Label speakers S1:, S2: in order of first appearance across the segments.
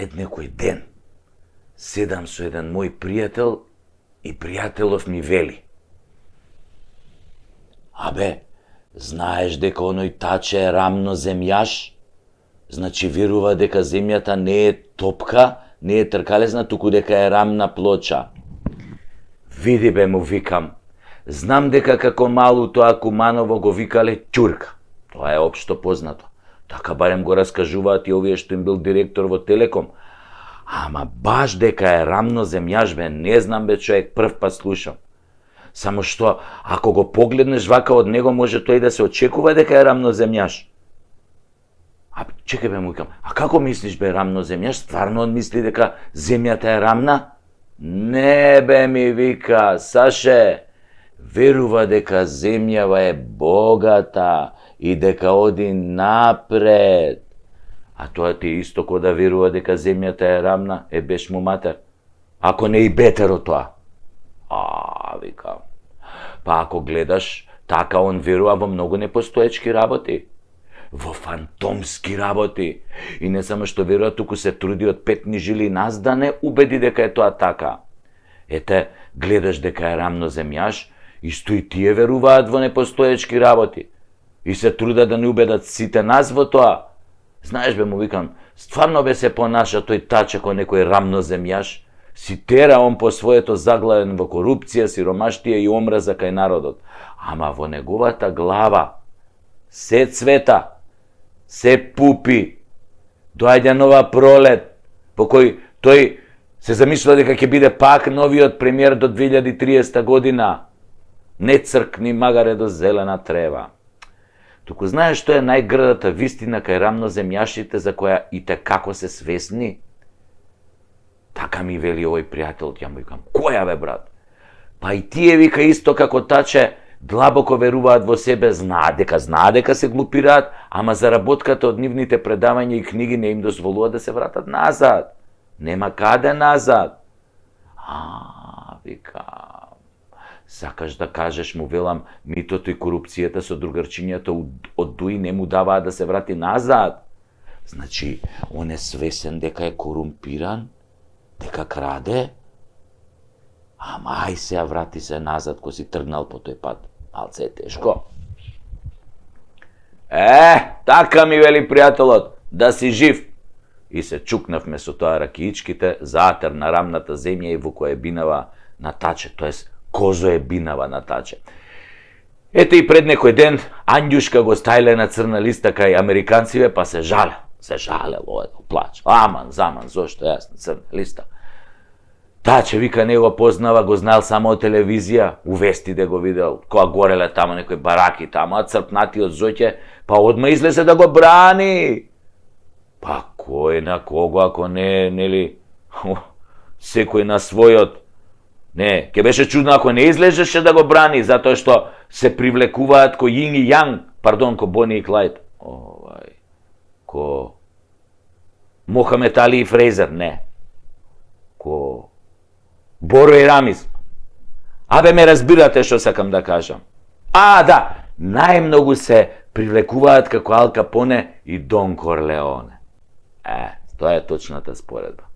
S1: Пред некој ден седам со еден мој пријател и пријателов ми вели: абе, знаеш дека оној таче е рамноземјаш? Значи верува дека земјата не е топка, не е тркалезна, туку дека е рамна плоча. Види бе, му викам, знам дека како малу тоа Куманово го викале ќурка. Тоа е општо познато. Така барем го раскажуваат и овие што им бил директор во Телеком. Ама баш дека е рамноземјаш, бе, не знам, бе, човек, прв пат слушам. Само што, ако го погледнеш вака од него, може тој да се очекува дека е рамноземјаш. А чекај бе, му викам, а како мислиш, бе, рамноземјаш? Стварно он мисли дека земјата е рамна? Не, бе, ми вика, Саше, верува дека земјава е богата и дека оди напред. А тоа ти исто ко да верува дека земјата е рамна, беш му матер. Ако не и бетер од тоа. Викам. Па ако гледаш, така он верува во многу непостоечки работи. Во фантомски работи. И не само што верува, туку се труди од петни жили нас да не убеди дека е тоа така. Ете, гледаш дека е рамноземјаш, исто и тие веруваат во непостоечки работи. И се трудат да не убедат сите нас во тоа. Знаеш бе, му викам, стварно бе се понаша тој таче кој некој рамноземјаш, си тера он по своето заглавен во корупција, сиромаштија и омраза кај народот. Ама во неговата глава се цвета, се пупи. Доаѓа нова пролет, по кој тој се замислува дека ќе биде пак новиот премиер до 2030 година. Не цркни магаре до зелена трева. Туку знаеш што е најгрдата вистина кај рамноземјашите за која и те како се свесни? Така ми вели овој пријател, ја му викам, која бе, брат? Па и тие, вика, исто како таче, длабоко веруваат во себе, знаат дека се глупираат, ама заработката од нивните предавања и книги не им дозволува да се вратат назад. Нема каде назад. Викам, сакаш да кажеш, му велам, митото и корупцијата со другарчињата од Дуи не му даваат да се врати назад. Значи, он е свесен дека е корумпиран, дека краде, ама ај сега врати се назад, кој си тргнал по тој пат. Малце е тешко. Така ми вели пријателот, да си жив. И се чукнавме со тоа ракиичките, заатер на рамната земја и во која бинава на таче, тоест козо е бинава на таче. Ете и пред некој ден, Андјушка го стајле на црна листа кај американциве, па се жале. Се жалело, плач. Аман, заман, зошто јас на црна листа? Таче, вика, не го познава, го знал само од телевизија, у вестите го видел, која гореле тамо некои бараки тамо, а црпнати од зоќе, па одма излезе да го брани. Па кој на кого, ако не, нели, секој на својот. Не, ке беше чудно ако не излежеше да го брани, затоа што се привлекуваат ко Јин и Јанг, пардон, ко Бони и Клајд. Ко Мохамед Али и Фрейзер, не. Ко Боро и Рамис. Абе, ме разбирате што сакам да кажам. Да, најмногу се привлекуваат како Ал Капоне и Дон Корлеоне. Тоа е точната споредба.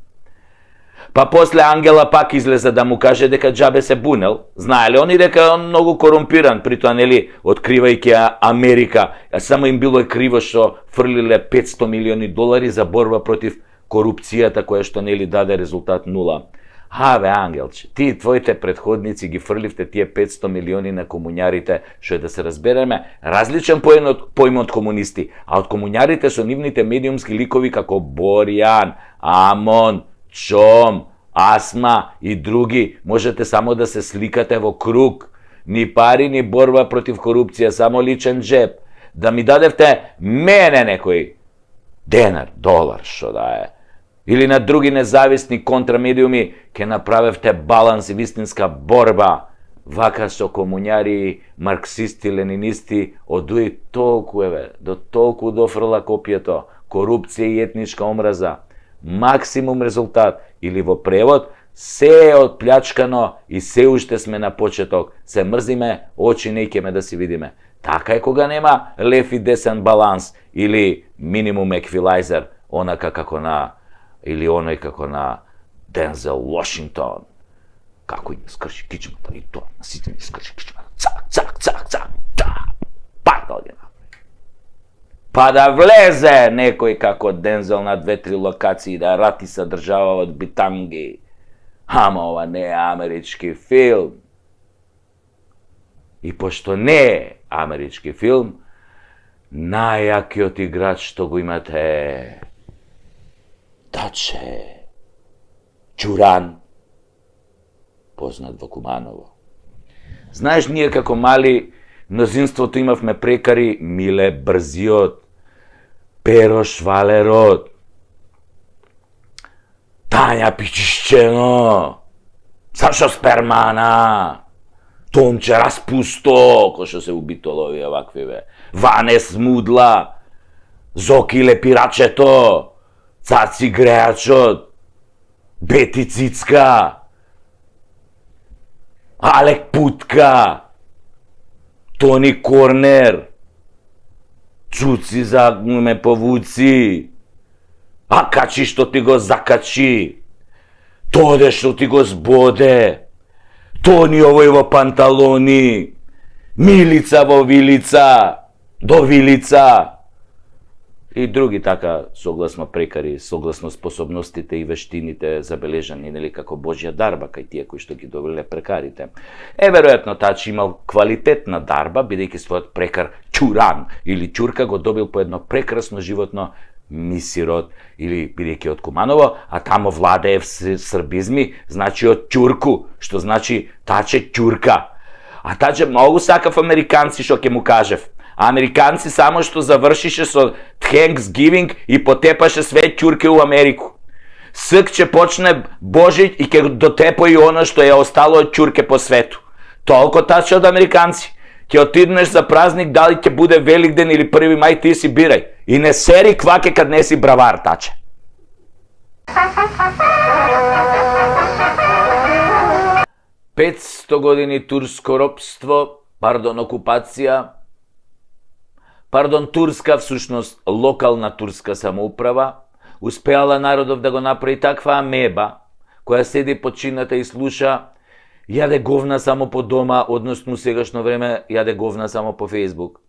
S1: Па после Ангела пак излезе да му каже дека џабе се бунел. Знаеле они дека е он многу корумпиран, притоа, нели, откривајќи Америка, само им било криво што фрлиле 500 милиони долари за борба против корупцијата, која што, нели, даде резултат 0. Бе, Ангелче, ти и твоите предходници ги фрливте тие 500 милиони на комуњарите, што е, да се разбереме, различен поим од комунисти, а од комуњарите со нивните медиумски ликови како Борјан, Амон, Чом, Асма и други, можете само да се сликате во круг. Ни пари, ни борба против корупција, само личен джеб. Да ми дадевте мене некој денар, долар, што да е, или на други независни контрамедиуми, ке направевте баланс и вистинска борба. Вака со комуњари, марксисти, ленинисти, одуи толку, до толку дофрла копието, корупција и етничка омраза. Максимум резултат, или во превод, се е отплячкано и се уште сме на почеток. Се мрзиме, очи не ќеме да си видиме. Така е кога нема лев и десен баланс, или минимум еквилайзер, онака како на Или оној како на Дензел Вашингтон. Како им скрши кичмата и тоа, на сите ми скрши кичмата. Цак, цак, цак, цак, цак. Патал ги направи. Па да влезе некој како Дензел на 2-3 локации да рати са држава од битанги. Ама ова не е амерички филм. И пошто не е амерички филм, најакиот играч што го имате Таче Ќуран, познат во Куманово. Знаеш, ние како мали мнозинството имавме прекари Миле Брзиот, Перо Швалерот, Тања Пичишчено, Сашо Спермана, Томче Распусто, кој што се убитоло овие ваквиве, Ванес Мудла, Зокиле Пирачето, Цаци Греачот, Бети Цицка, Алек Путка, Тони Корнер, Цуци за ме повуци, Акачи што ти го закачи, Тоде што ти го збоде, Тони овој во панталони, Милица во Вилица, до Вилица, и други така согласно прекари, согласно способностите и вештините забележани, нели, како Божја дарба кај тие кои што ги добиле прекарите. Веројатно Тачи имал квалитетна дарба, бидејќи својот прекар Ќуран или Ќурка го добил по едно прекрасно животно мисирот, или бидејќи од Куманово, а тамо владеев србизми, значи од Ќурку, што значи Таче Ќурка. А Таче многу сакав американци, што ќе му кажев. Американци само што завршише со Thanksgiving и потепаше све ќурке у Америку. Ск ќе почне Божиќ и ќе дотепа и оно што е остало од ќурке по свету. Толку Таче од американци. Ќе отиднеш за празник, дали ќе буде Великден или 1 мај, ти си бирај. И не сери кваке кад не си бравар, Таче. Петсто години турско робство, окупација, турска, всушност локална турска самоуправа, успеала народов да го направи таква амеба, која седи под чината и слуша, јаде говна само по дома, односно сегашно време јаде говна само по Фейсбук.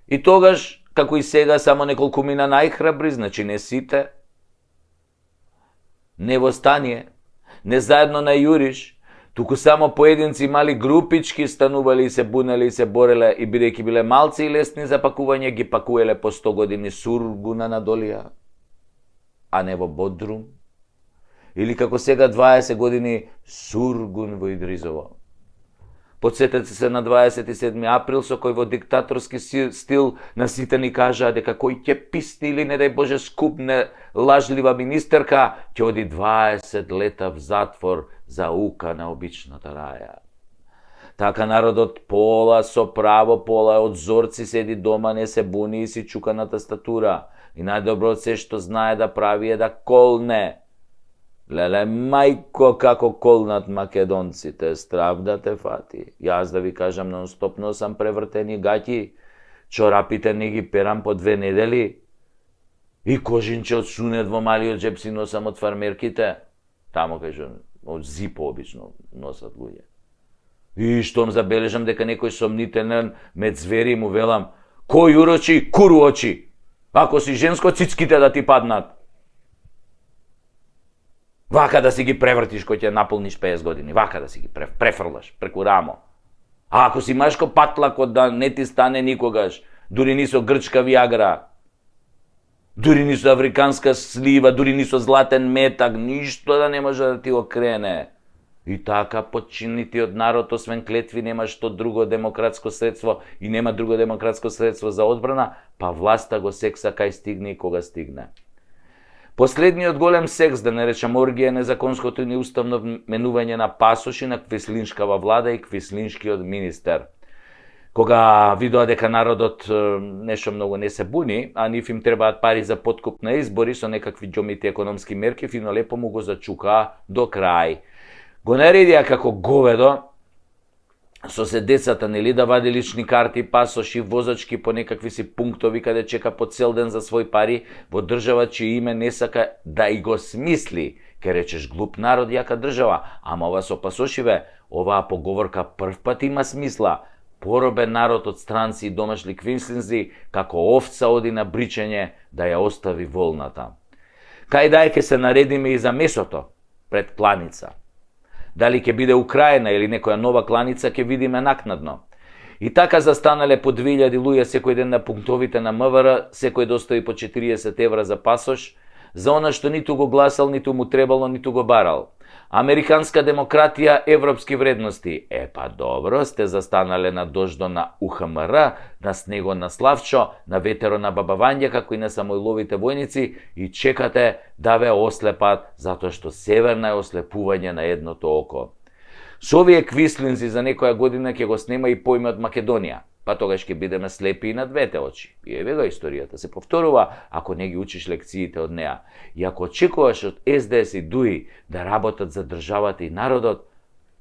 S1: И тогаш, како и сега, само неколку мина најхрабри, значи не сите, не во стание, не заедно на јуриш, туку само поединци мали групички станували и се бунели и се бореле и бидејќи биле малци и лесни за пакување, ги пакуеле по 100 години Сургуна на Долија, а не во Бодрум. Или како сега 20 години Сургун во Идризово. Подсетете се на 27 април со кој во диктаторски стил на сите ни кажаа дека кој ќе писни или не дај Боже скупне лажлива министерка, ќе оди 20 лета в затвор за ука на обичната раја. Така народот пола со право, пола од зорци седи дома, не се буни и си чука на тастатура. И најдобро се што знае да прави е да колне. Леле, мајко, како колнат македонците, страв да те фати. Јас да ви кажам, нон-стоп носам превртени гаќи, чорапите не ги перам по 2 недели, и кожинче од сунет во малиот джеп си носам од фармерките. Тамо кажу, од зипо обично носат луѓе. И штом забележам дека некој сомнителен мед звери му велам, кој урочи, куру очи. Ако си женско, цицките да ти паднат. Вака да си ги превртиш кој ќе наполниш 50 години, вака да си ги префрлаш преку рамо. А ако си машко патлако да не ти стане никогаш, дури ни со грчка виагра, дури ни со африканска слива, дури ни со златен метак, ништо да не може да ти окрене. И така подчинитиот народ, освен клетви, нема што друго демократско средство и нема друго демократско средство за одбрана, па власта го секса кај стигне и кога стигне. Последниот голем секс, да не речам оргија, незаконското и неуставно менување на пасоши на квислиншкава влада и квислиншкиот министер. Кога видоа дека народот нешто многу не се буни, а нив им требаат пари за подкуп на избори со некакви џомити економски мерки, фино лепо му го зачукаа до крај. Го наредија како говедо со се децата, нели, да вади лични карти, пасоши, возачки по некакви си пунктови каде чека по цел ден за свој пари, во држава чие име не сака да и го смисли. Ке речеш глуп народ, јака држава, ама ова со пасошиве, оваа поговорка прв пат има смисла. Поробен народ од странци и домашни квинслинзи, како овца оди на бричење да ја остави волната. Кај дај ке се наредиме и за месото пред кланица. Дали ќе биде Украина или некоја нова кланица, ќе видиме накнадно. И така застанале по 2000 луѓе секој ден на пунктовите на МВР, секој достави по 40 евра за пасош, за она што ниту го гласал, ниту му требало, ниту го барал. Американска демократија, европски вредности. Па добро, сте застанале на дождо на УХМР, на снего на Славчо, на ветеро на Бабавања, како и на Самойловите војници, и чекате да ве ослепат, затоа што северна е ослепување на едното око. Со овие квислинзи за некоја година ќе го снема и поиме од Македонија, па тогаш ќе бидеме слепи и на двете очи. И еве го историјата се повторува ако не ги учиш лекциите од неа. И ако очекуваш од СДС и ДУИ да работат за државата и народот,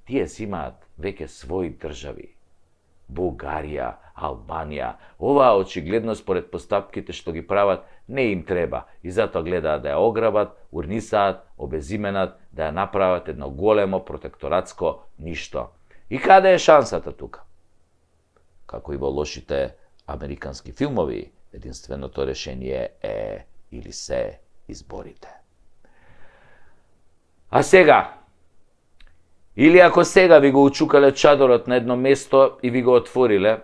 S1: тие си имаат веќе своји држави. Бугарија, Албанија, оваа очигледно според постапките што ги прават не им треба и затоа гледаат да ја ограбат, урнисаат, обезименат, да ја направат едно големо протекторатско ништо. И каде е шансата тука? Како и во лошите американски филмови, единственото решение е или се изборите. А сега, или ако сега ви го учукале чадорот на едно место и ви го отвориле,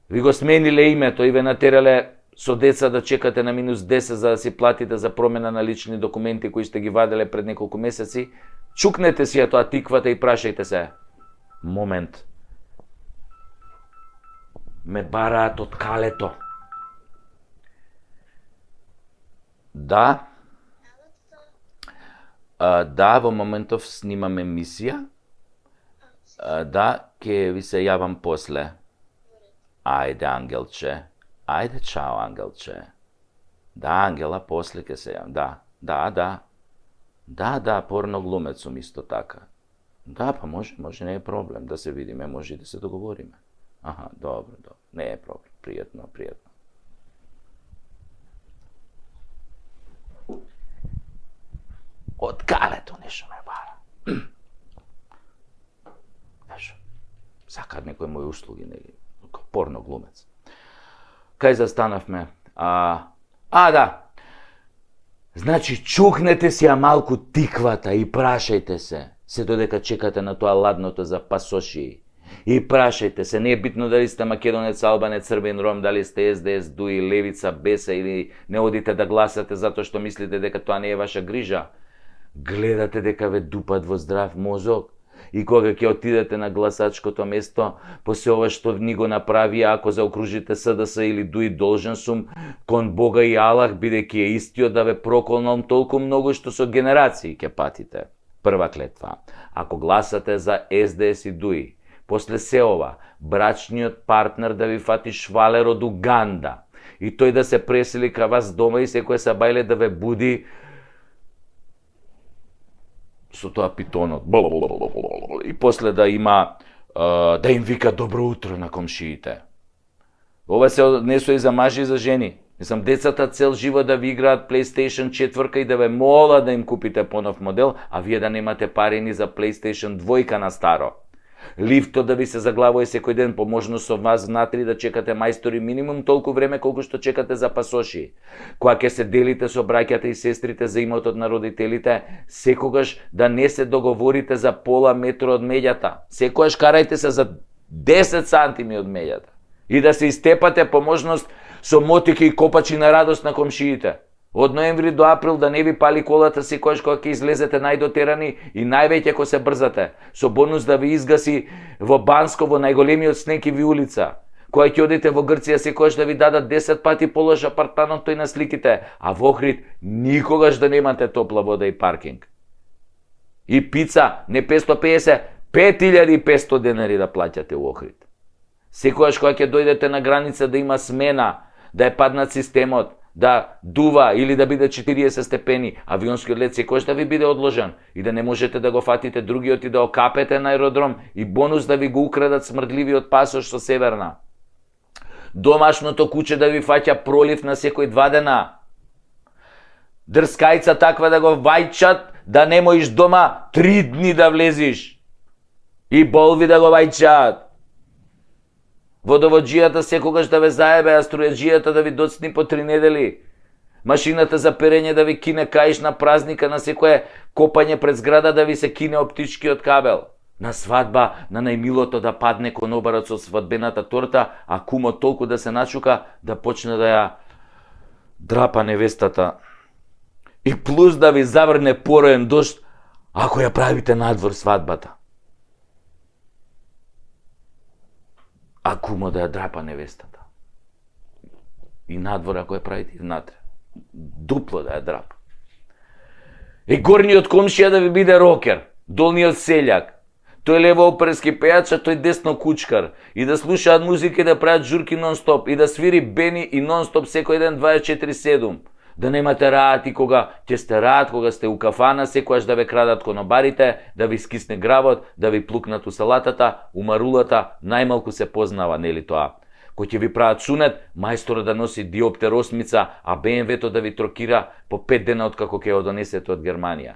S1: ви го смениле името и ве натерале со деца да чекате на -10 за да си платите за промена на лични документи кои сте ги ваделе пред неколку месеци, чукнете си ја тоа тиквата и прашајте се: момент, ме бараат од калето. Да. Да, во моментов снимам емисија. Да, ќе ви се јавам после. Ајде, Ангелче. Ајде, чао, Ангелче. Да, Ангела, после ќе се јавам. Да, порноглумец сум исто така. Да, па може, не е проблем да се видиме, може и да се договориме. Аха, добро, не е проблем, пријатно. Од калето нешто ме бара. Ешо, сакаат некој мои услуги, нели, порноглумец. Кај застанавме? Да. Значи, чукнете си ја малку тиквата и прашајте се додека чекате на тоа ладното за пасоши. И прашајте се, не е битно дали сте македонец, албанец, црвен, ром, дали сте СДС, ДУИ, левица, беса или не одите да гласате затоа што мислите дека тоа не е ваша грижа. Гледате дека ве дупат во здрав мозок и кога ќе отидете на гласачкото место, по се ова што ни го направи, ако заокружите СДС или ДУИ, должен сум кон Бога и Аллах, бидејќи е истиот да ве проколнам толку многу што со генерации ќе патите. Прва клетва. Ако гласате за СДС и ДУИ, после се ова, брачниот партнер да ви фати швалер од Уганда и тој да се пресели ка вас дома и секој сабајле да ве буди со тоа питонот. И после да има, да им вика добро утро на комшиите. Ова се однесува и за мажи и за жени. Мислам, децата цел живот да ви играат PlayStation 4 и да ве мола да им купите понов модел, а вие да немате пари ни за PlayStation 2 на старо. Лифтот да ви се заглавува секој ден, по можност со вас внатри да чекате мајстори минимум толку време колку што чекате за пасоши. Кога ќе се делите со браќата и сестрите за имотот на родителите, секогаш да не се договорите за пола метро од меѓата. Секогаш карајте се за 10 сантими од меѓата. И да се истепате по можност со мотики и копачи на радост на комшиите. Од ноември до април да не ви пали колата секогаш кога ќе излезете најдотерани и највеќе кога се брзате. Со бонус да ви изгаси во Банско во најголемиот снег и ви улица. Кога ќе одите во Грција секогаш да ви дадат 10 пати полош апартманот тој на сликите, а во Охрид никогаш да немате топла вода и паркинг. И пица не 550, 5500 денари да плаќате во Охрид. Секогаш кога ќе дојдете на граница да има смена, да е паднат системот, да дува или да биде 40 степени, авионскиот лет секогаш да ви биде одложен и да не можете да го фатите другиот и да окапете на аеродром и бонус да ви го украдат смрдливиот пасош со Северна. Домашното куче да ви фаќа пролив на секој 2 дена. Дрскајца таква да го вајчат да не можеш дома 3 дни да влезиш. И болви да го вајчат. Водоводжијата секогаш да ве заебе, а струјаджијата да ви доцни по 3 недели. Машината за перење да ви кине каиш на празника, на секое копање пред зграда да ви се кине оптичкиот кабел. На свадба, на најмилото да падне конобарот со свадбената торта, а кумо толку да се начука да почне да ја драпа невестата. И плюс да ви заврне пороен дожд, ако ја правите надвор свадбата. А кумо да ја драпа невестата. И надвор ако ја правите внатре. Дупло да ја драпа. И горниот комшија да ви биде рокер, долниот селјак. Тој лево оперски пејач, а тој десно кучкар. И да слушаат музика и да прават журки нон-стоп. И да свири Бени и нон-стоп секој ден 24/7. Да немате раат кога ќе сте раат, кога сте у кафана, секојаш да ве крадат конобарите, да ви скисне гравот, да ви плукнат у салатата, у марулата, најмалку се познава, нели тоа. Кој ќе ви прават сунет, мајсторот да носи диоптер 8, а БМВ-то да ви трокира по 5 дена откако ќе го донесете од Германија.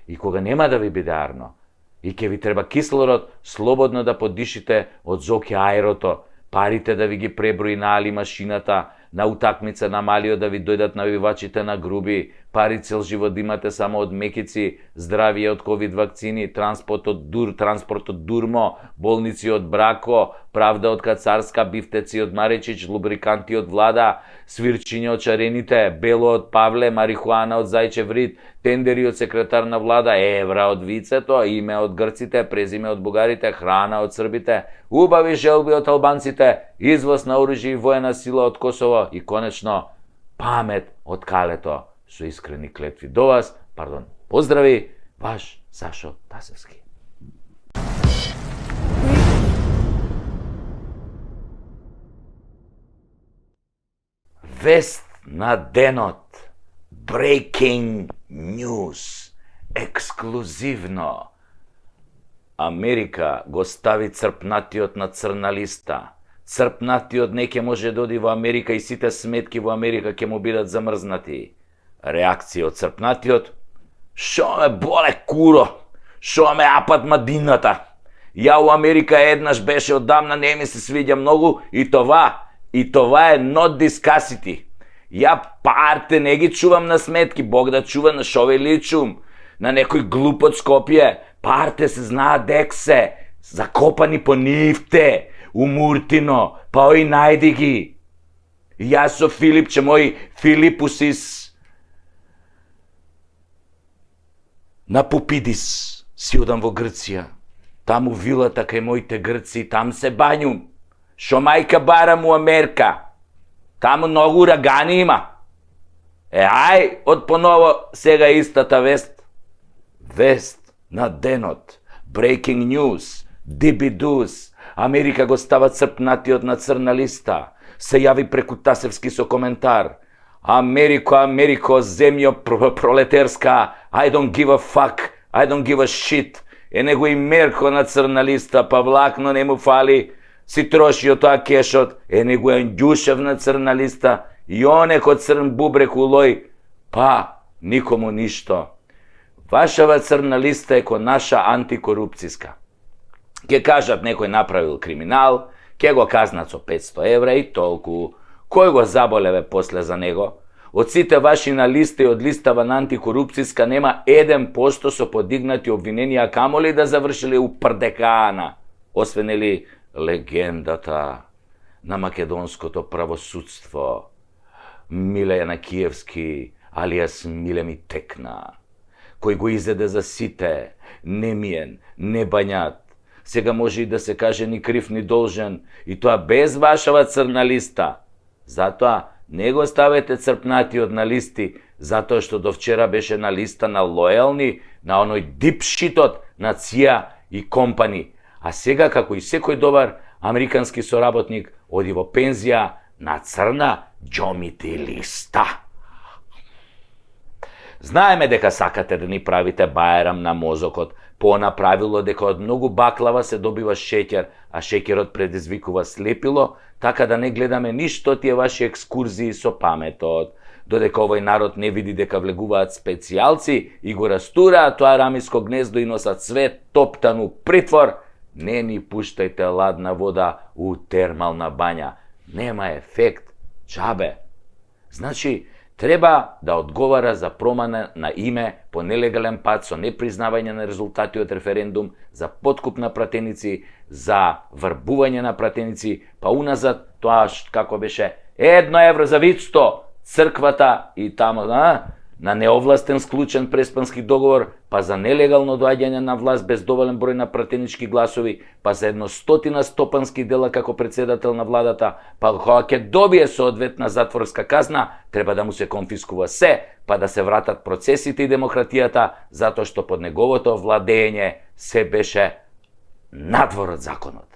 S1: И кога нема да ви биде арно, и ќе ви треба кислород, слободно да подишите од Зоки аерото, парите да ви ги преброи на Али машината, на утакмица на Малио да ви дојдат навивачите на груби, пари цел живот да имате само од мекици, здравие од ковид вакцини, транспорт од Дурмо, болници од Брако, правда од Кацарска, бифтеци од Маречич, лубриканти од Влада, свирчиње од Чарените, бело од Павле, марихуана од Зајчев Рид, тендери од секретар на Влада, евра од Вицето, име од грците, презиме од бугарите, храна од србите, убави желби од албанците, извоз на оружје и воена сила од Косово и конечно памет од Калето. Со искрени клетви до вас, поздрави, ваш Сашо Тасевски. Вест на денот. Breaking news. Ексклузивно. Америка го стави црпнатиот на црна листа. Црпнатиот не ќе може да оди во Америка и сите сметки во Америка ќе му бидат замрзнати. Реакција од црпнатиот: шо ме боле куро, шо ме апат мадината. Ја у Америка еднаш беше, одамна не ми се свиѓа многу и това е not discussity. Ја парте не ги чувам на сметки, Бог да чува на шо ве личум, на некој глуп од Скопје. Парте се знаат дек се, закопани по нивте, у Муртино, па ој најди ги. Јас со Филипче, мој Филипусис, на Пупидис си одам во Грција. Таму вилата кај моите грци, там се бањум. Шо мајка барам у Америка. Таму многу урагани има. Ај, од поново сега истата вест. Вест на денот. Breaking news. Дибидус. Америка го става црпнатиот на црна листа. Се јави преку Тасевски со коментар: Америко, земјо пролетерска, I don't give a fuck, I don't give a shit. Него и Мерко на црна листа, па влакно не му фали, си трошио тоа кешот, него е Ѓушев на црна листа, и онеко црн бубрек улој, па никому ништо. Вашава црна листа е ко наша антикорупцијска. Ке кажат некој направил криминал, ке го казнат со 500 евра и толку. Кој го заболеве после за него? Од сите ваши на листа и од листава на антикорупцијска нема 1% со подигнати обвиненија, камоли да завршили у прдекана. Освен ли легендата на македонското правосудство, Миле Киевски, алијас Миле ми текна, кој го изеде за сите, немиен, небањат. Сега може и да се каже ни крив ни должен, и тоа без вашава црна листа. Затоа не го ставете црпнатиот на листи, затоа што до вчера беше на листа на лојални, на оној дипшитот на ЦИА и компани. А сега, како и секој добар американски соработник, оди во пензија, на црна џомити листа. Знаеме дека сакате да ни правите бајрам на мозокот, по она правило дека од многу баклава се добива шеќер, а шеќерот предизвикува слепило, така да не гледаме ништо тие ваши екскурзии со паметот. Додека овој народ не види дека влегуваат специјалци и го растураат тоа рамиско гнездо и носат све топтан у притвор, не ни пуштајте ладна вода у термална бања. Нема ефект, џабе. Значи, треба да одговара за промена на име по нелегален пат со непризнавање на резултати од референдум, за подкуп на пратеници, за врбување на пратеници, па уназад тоа како беше 1 евро за вицто, црквата и тамо на неовластен склучен преспански договор, па за нелегално доаѓање на власт без доволен број на пратенички гласови, па за 100 стопански дела како председател на владата, па кога ќе добие соодветна затворска казна, треба да му се конфискува се, па да се вратат процесите и демократијата, затоа што под неговото владење се беше надвор од законот.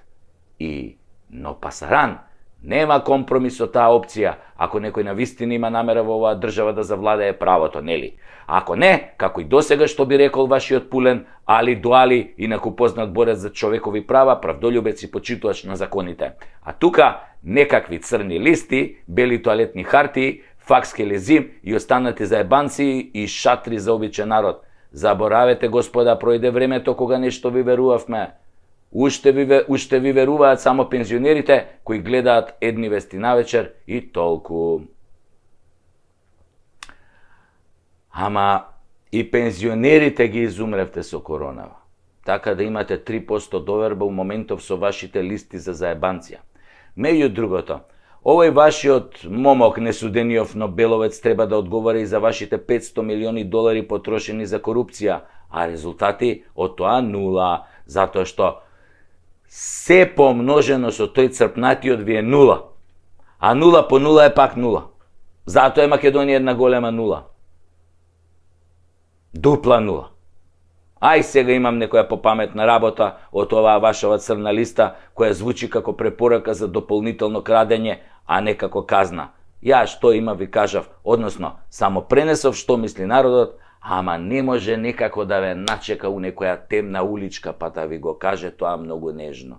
S1: Но пасаран, нема компромис со таа опција, ако некој навистина има намера во оваа држава да завладее правото, нели? Ако не, како и досега што би рекол вашиот Пулен, Али Дуали, инаку познат борец за човекови права, правдолюбец и почитувач на законите. А тука некакви црни листи, бели тоалетни хартии, факски лезим и останати заебанци и шатри за обичен народ. Заборавете, господа, пројде времето кога нешто ви верувавме. Уште ви веруваат само пензионерите кои гледаат едни вести навечер и толку. Ама и пензионерите ги изумревте со коронава. Така да имате 3% доверба у моментов со вашите листи за заебанција. Меѓу другото, овој вашиот момок несудениот Нобеловец треба да одговара и за вашите $500 милиони потрошени за корупција, а резултати од тоа нула, затоа што се помножено со тој црпнатиот ви е нула. А нула по нула е пак нула. Затоа е Македонија една голема нула. Дупла нула. Ај сега имам некоја попаметна работа од оваа вашава црна листа, која звучи како препорака за дополнително крадење, а не како казна. Ја што има ви кажав, односно, само пренесов што мисли народот, ама не може некако да ве начека у некоја темна уличка, па да ви го каже тоа многу нежно.